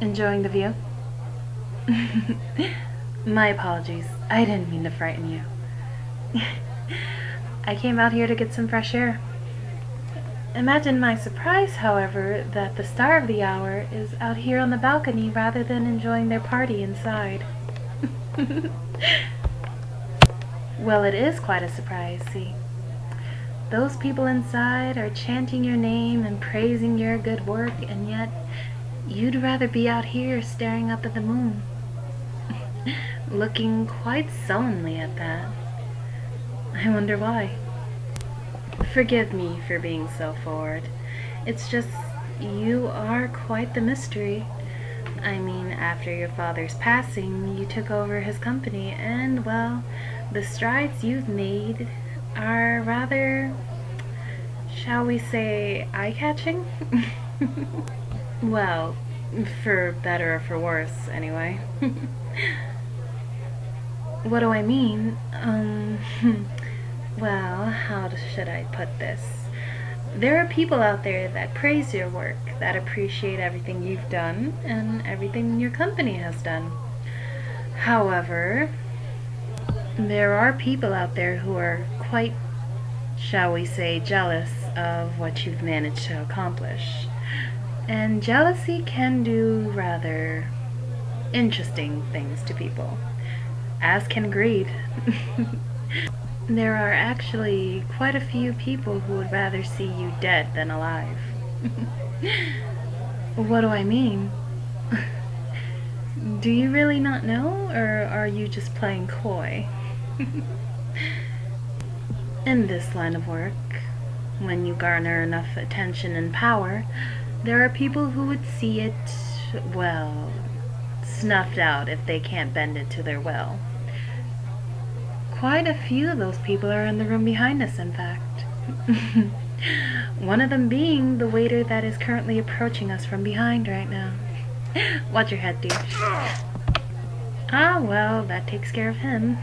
Enjoying the view? My apologies. I didn't mean to frighten you. I came out here to get some fresh air. Imagine my surprise, however, that the star of the hour is out here on the balcony rather than enjoying their party inside. Well, it is quite a surprise, see. Those people inside are chanting your name and praising your good work, and yet you'd rather be out here staring up at the moon. Looking quite sullenly at that. I wonder why. Forgive me for being so forward. It's just, you are quite the mystery. I mean, after your father's passing, you took over his company, and, well, the strides you've made are rather, shall we say, eye-catching? Well, for better or for worse, anyway. What do I mean? Well, how should I put this? There are people out there that praise your work, that appreciate everything you've done, and everything your company has done. However, there are people out there who are quite, shall we say, jealous of what you've managed to accomplish. And jealousy can do rather interesting things to people, as can greed. There are actually quite a few people who would rather see you dead than alive. What do I mean? Do you really not know, or are you just playing coy? In this line of work, when you garner enough attention and power, there are people who would see it, well, snuffed out if they can't bend it to their will. Quite a few of those people are in the room behind us, in fact. One of them being the waiter that is currently approaching us from behind right now. Watch your head, dear. Ah, well, that takes care of him.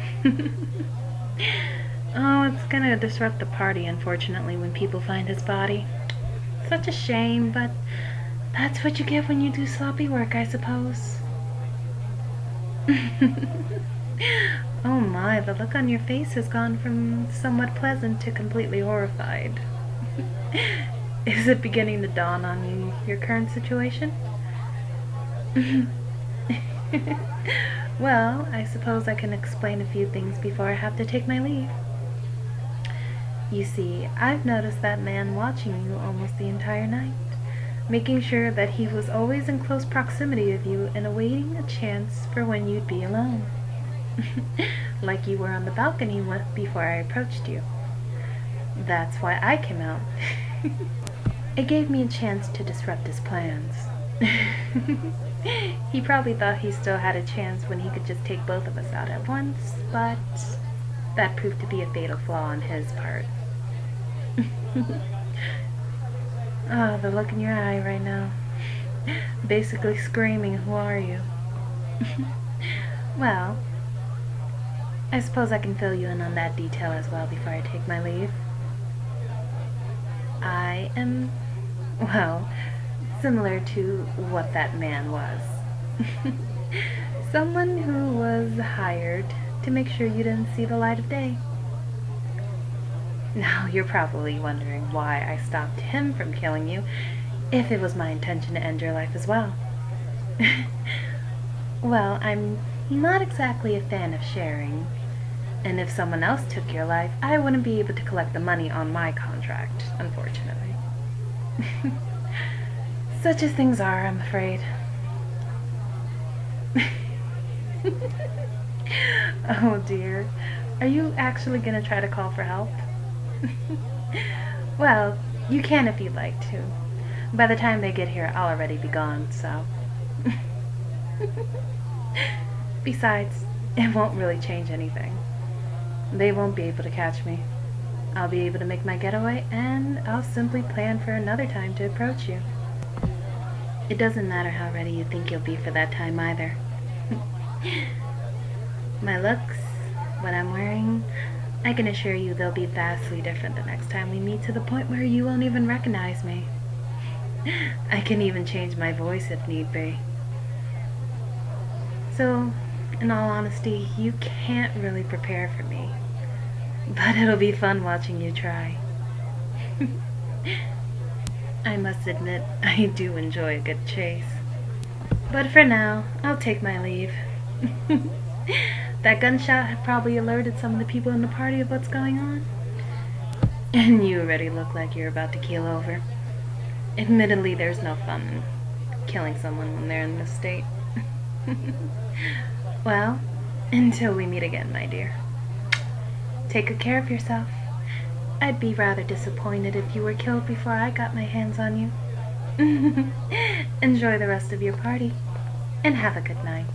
Oh, it's gonna disrupt the party, unfortunately, when people find his body. Such a shame, but that's what you get when you do sloppy work, I suppose. Oh my, the look on your face has gone from somewhat pleasant to completely horrified. Is it beginning to dawn on you, your current situation? Well, I suppose I can explain a few things before I have to take my leave. You see, I've noticed that man watching you almost the entire night, making sure that he was always in close proximity of you and awaiting a chance for when you'd be alone. Like you were on the balcony before I approached you. That's why I came out. It gave me a chance to disrupt his plans. He probably thought he still had a chance when he could just take both of us out at once, but that proved to be a fatal flaw on his part. Oh, the look in your eye right now. Basically screaming, who are you? Well, I suppose I can fill you in on that detail as well before I take my leave. I am, well, similar to what that man was. Someone who was hired to make sure you didn't see the light of day. Now, you're probably wondering why I stopped him from killing you, if it was my intention to end your life as well. Well, I'm not exactly a fan of sharing, and if someone else took your life, I wouldn't be able to collect the money on my contract, unfortunately. Such as things are, I'm afraid. Oh dear, are you actually gonna try to call for help? Well, you can if you'd like to. By the time they get here, I'll already be gone, so. Besides, it won't really change anything. They won't be able to catch me. I'll be able to make my getaway, and I'll simply plan for another time to approach you. It doesn't matter how ready you think you'll be for that time either. My looks, what I'm wearing, I can assure you they'll be vastly different the next time we meet, to the point where you won't even recognize me. I can even change my voice if need be. So, in all honesty, you can't really prepare for me. But it'll be fun watching you try. I must admit, I do enjoy a good chase. But for now, I'll take my leave. That gunshot had probably alerted some of the people in the party of what's going on. And you already look like you're about to keel over. Admittedly, there's no fun in killing someone when they're in this state. Well, until we meet again, my dear. Take good care of yourself. I'd be rather disappointed if you were killed before I got my hands on you. Enjoy the rest of your party, and have a good night.